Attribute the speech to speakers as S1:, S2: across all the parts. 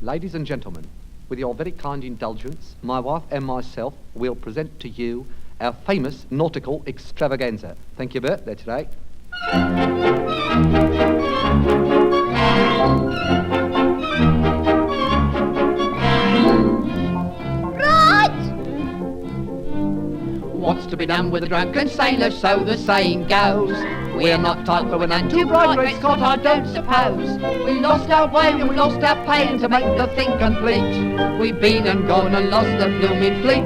S1: Ladies and gentlemen, with your very kind indulgence, my wife and myself will present to you our famous nautical extravaganza. Thank you, Bert. That's right.
S2: What's to be done with a drunken sailor, so the saying goes. We're not tight for an too bright, great Scott, I don't suppose. We lost our way and we lost our pay, and to make the thing complete, we've been and gone and lost the blooming fleet.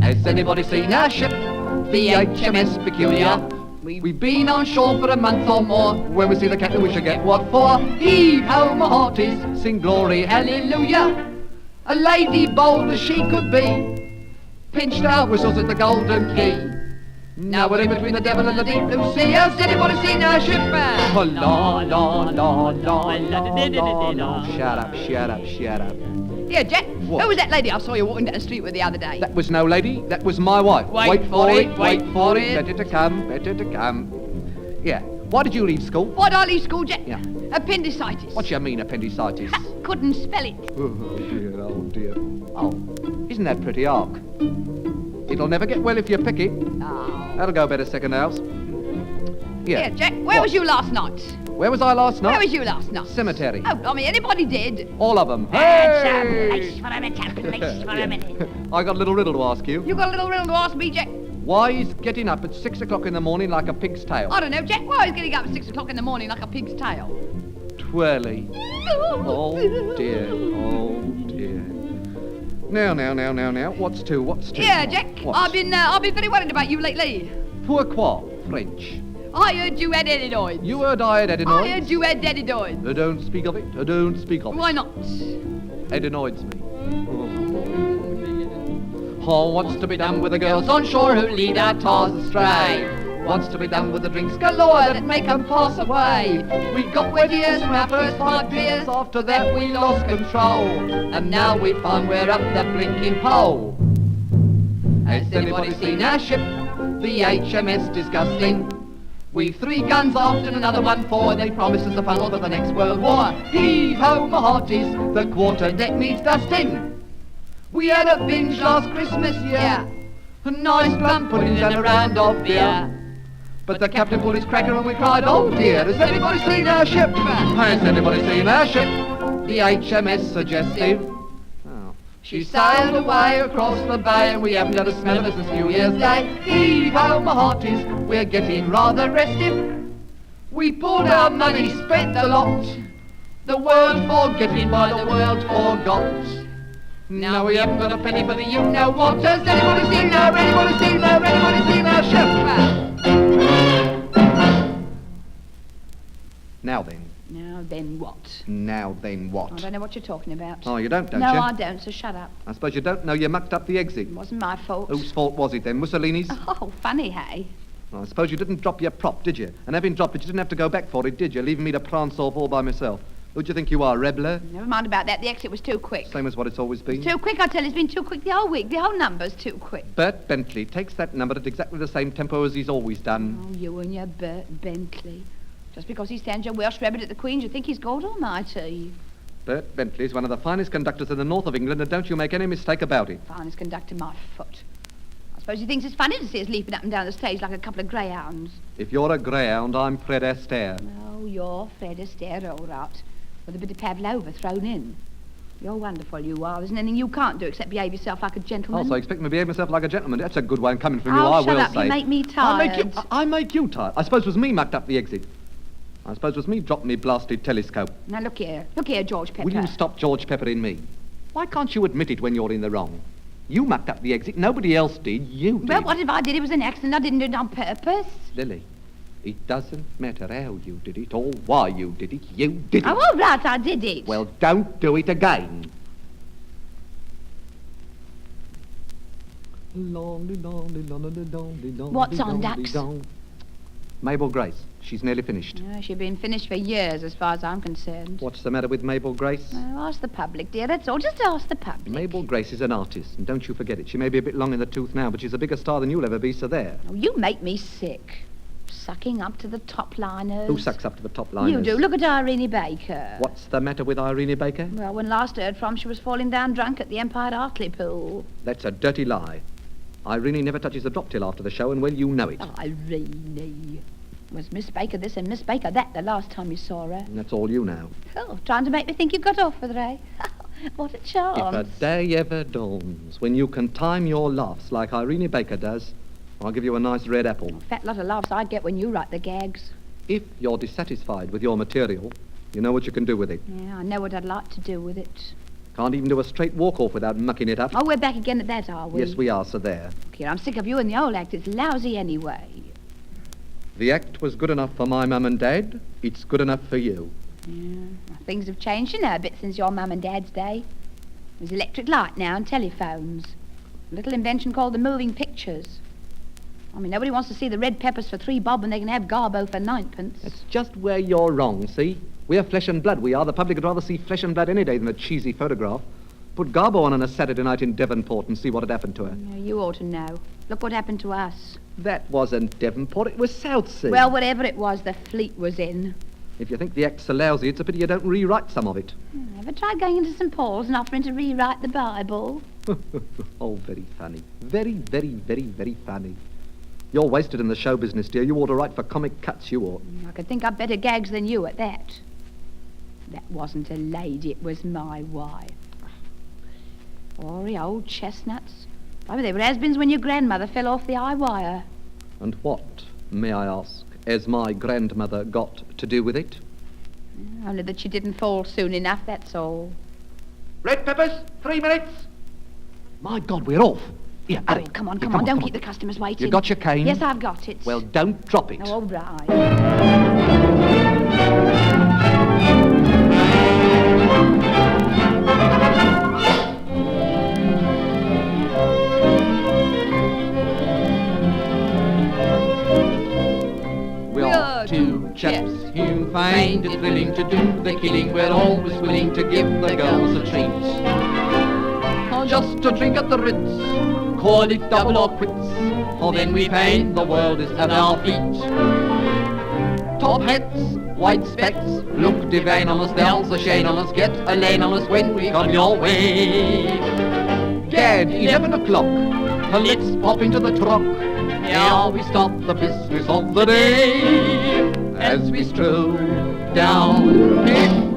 S2: Has anybody seen our ship, the HMS Peculiar? We've been on shore for a month or more. When we see the captain we should get what for. Heave ho, my hearties, sing glory, hallelujah. A lady bold as she could be pinched our whistles at the Golden Key. Now we're in between the devil and the deep blue sea. Has anybody seen our ship? Oh, la, la, la, la, la, la.
S1: Shut up, shut up, shut up.
S2: Yeah, Jack,
S1: What?
S2: who was that lady I saw you walking down the street with the other day?
S1: That was no lady, that was my wife.
S2: Wait for it, wait for it.
S1: Better to come, better to come. Yeah. Why did you leave school?
S2: Why'd I leave school, Jack?
S1: Yeah.
S2: Appendicitis.
S1: What you mean, appendicitis?
S2: Ha, couldn't spell it.
S1: Oh, dear, oh, dear. Oh, isn't that pretty arc? It'll never get well if you pick it.
S2: Oh.
S1: That'll go better second house.
S2: Yeah, Jack, where was you last night?
S1: Where was I last night?
S2: Where was you last night?
S1: Cemetery.
S2: Oh, I mean, anybody did.
S1: All of them.
S2: That's a
S1: Hey!
S2: place for a minute, place for a minute.
S1: I got a little riddle to ask you.
S2: You got a little riddle to ask me, Jack?
S1: Why is getting up at 6 o'clock in the morning like a pig's tail?
S2: I don't know, Jack. Why is getting up at 6 o'clock in the morning like a pig's tail?
S1: Twirly. Oh dear, oh dear. Now, what's two?
S2: Yeah, Jack,
S1: What's?
S2: I've been very worried about you lately.
S1: Pourquoi? French.
S2: I heard you had adenoids.
S1: You heard I had adenoids?
S2: I heard you had adenoids.
S1: Don't speak of it. Don't speak of it.
S2: Why not?
S1: Adenoids me. Oh, what's to be done with the girls on shore who lead our tars astray? What's to be done with the drinks galore that make 'em pass away? We got wet ears from our first 5 beers. After that we lost control, and now we find we're up the blinking pole. Has anybody seen our ship, the HMS Disgusting? We've 3 guns aft and another 1 forward. They promise us a funnel for the next World War. Heave ho, my hearties, the quarter deck needs dusting. We had a binge last Christmas, yeah, a nice plum pudding and a round of beer. But the captain pulled his cracker and we cried, oh dear, has anybody seen our ship? Has anybody seen our ship, the HMS Suggestive? Oh. She sailed away across the bay and we haven't had a smell of it since New Year's Day. Heave ho, my hearties, we're getting rather restive. We pulled our money, spent a lot, the world forgetting by the world forgot. Now we haven't got a penny for the you-know-what. Has anybody seen our ship? Now then.
S2: Now then what?
S1: Now then what?
S2: I don't know what you're talking about.
S1: Oh, you don't you?
S2: No, I don't, so shut up.
S1: I suppose you don't know you mucked up the exit.
S2: It wasn't my fault.
S1: Whose fault was it then? Mussolini's?
S2: Oh, funny, hey?
S1: I suppose you didn't drop your prop, did you? And having dropped it, you didn't have to go back for it, did you? Leaving me to prance off all by myself. Who do you think you are, Rebler?
S2: Never mind about that. The exit was too quick.
S1: Same as what it's always been.
S2: Too quick, I tell you. It's been too quick the whole week. The whole number's too quick.
S1: Bert Bentley takes that number at exactly the same tempo as he's always done.
S2: Oh, you and your Bert Bentley. Just because he stands your Welsh rabbit at the Queen's, you think he's God Almighty.
S1: Bert Bentley is one of the finest conductors in the north of England, and don't you make any mistake about it.
S2: Finest conductor, my foot. I suppose he thinks it's funny to see us leaping up and down the stage like a couple of greyhounds.
S1: If you're a greyhound, I'm Fred Astaire.
S2: Oh, you're Fred Astaire, all right. With a bit of pavlova thrown in. You're wonderful, you are. There's anything you can't do except behave yourself like a gentleman.
S1: Also, expect me to behave myself like a gentleman. That's a good one coming from you,
S2: Oh,
S1: I
S2: shut
S1: will
S2: up.
S1: say.
S2: You make me tired.
S1: I make you tired. I suppose it was me mucked up the exit. I suppose it was me dropped me blasted telescope.
S2: Now, look here, George Pepper.
S1: Will you stop George Peppering me? Why can't you admit it when you're in the wrong? You mucked up the exit. Nobody else did. You did.
S2: Well, what if I did? It was an accident. I didn't do it on purpose.
S1: Lily, it doesn't matter how you did it or why you did it. You did it.
S2: Oh, all right, I did it.
S1: Well, don't do it again.
S2: What's on, Dax?
S1: Mabel Grace. She's nearly finished.
S2: Yeah, she's been finished for years, as far as I'm concerned.
S1: What's the matter with Mabel Grace?
S2: Oh, ask the public, dear. That's all. Just ask the public.
S1: Mabel Grace is an artist, and don't you forget it. She may be a bit long in the tooth now, but she's a bigger star than you'll ever be, so there.
S2: Oh, you make me sick. sucking up to the top liners.
S3: Who sucks up to the top liners?
S2: You do. Look at Ireneeee Baker.
S3: What's the matter with Ireneeee Baker?
S2: Well, when last heard from, she was falling down drunk at the Empire Hartley pool.
S3: That's a dirty lie. Ireneeee never touches a drop till after the show, and well, you know it.
S2: Ireneeee. Was Miss Baker this and Miss Baker that the last time you saw her?
S3: And that's all you know.
S2: Oh, trying to make me think you got off with her, eh? What a chance.
S3: If a day ever dawns when you can time your laughs like Ireneeee Baker does, I'll give you a nice red apple.
S2: Fat lot of laughs I get when you write the gags.
S3: If you're dissatisfied with your material, you know what you can do with it.
S2: Yeah, I know what I'd like to do with it.
S3: Can't even do a straight walk-off without mucking it up.
S2: Oh, we're back again at that, are we?
S3: Yes, we are, so there.
S2: Look here, I'm sick of you and the old act. It's lousy anyway.
S3: The act was good enough for my mum and dad. It's good enough for you.
S2: Yeah, well, things have changed, you know, a bit since your mum and dad's day. There's electric light now and telephones. A little invention called the moving pictures. I mean, nobody wants to see the red peppers for 3 bob when they can have Garbo for 9p.
S3: That's just where you're wrong, see? We're flesh and blood, we are. The public would rather see flesh and blood any day than a cheesy photograph. Put Garbo on a Saturday night in Devonport and see what had happened to her.
S2: Yeah, you ought to know. Look what happened to us.
S3: That wasn't Devonport, it was Southsea.
S2: Well, whatever it was, the fleet was in.
S3: If you think the act's so lousy, it's a pity you don't rewrite some of it.
S2: Ever tried going into St. Paul's and offering to rewrite the Bible?
S3: Oh, very funny. Very, very, very, very funny. You're wasted in the show business, dear. You ought to write for comic cuts, you ought.
S2: I could think up better gags than you at that. That wasn't a lady, it was my wife. Hoary old chestnuts. Probably they were has-beens when your grandmother fell off the high wire.
S3: And what, may I ask, has my grandmother got to do with it?
S2: Only that she didn't fall soon enough, that's all.
S3: Red peppers, 3 minutes. My God, we're off. Here, hurry.
S2: Oh, come on, don't keep the customers waiting.
S3: You got your cane?
S2: Yes, I've got it.
S3: Well, don't drop it.
S2: Oh, all right.
S1: Two chaps who find it thrilling to do the killing. We're always willing to give the girls a treat. Or just to drink at the Ritz, call it double or quits, or then we paint the world is at our feet. Top hats, white specs, look divine on us, there's a shame on us, get a lane on us when we come your way. Gad, 11 o'clock, let's pop into the truck. Here we start the business of the day, as we stroll down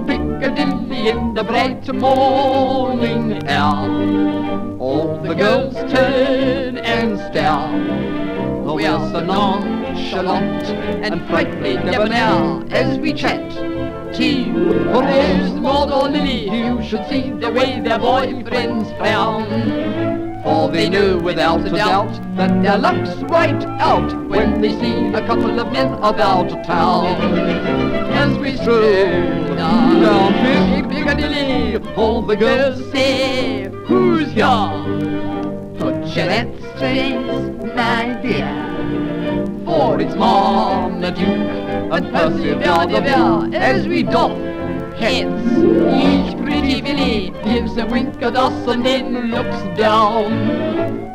S1: Piccadilly in the bright morning air. All the girls turn and stare. We are so nonchalant and frightfully debonair as we chat to Rose, Maud or Lily. You should see the way their boyfriends frown. For they know without a doubt that their luck's right out when they see a couple of men about town. As we stroll down Piccadilly, all the girls say, who's here? Put your that strings, my dear, for it's Marmaduke and Percival de Vere. As we doff heads, each pretty Billy gives a wink at us and then looks down.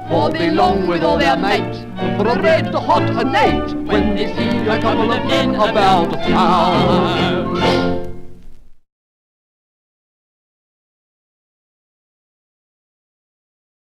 S1: For they long with all their might for a red hot night when they see a couple of men about town.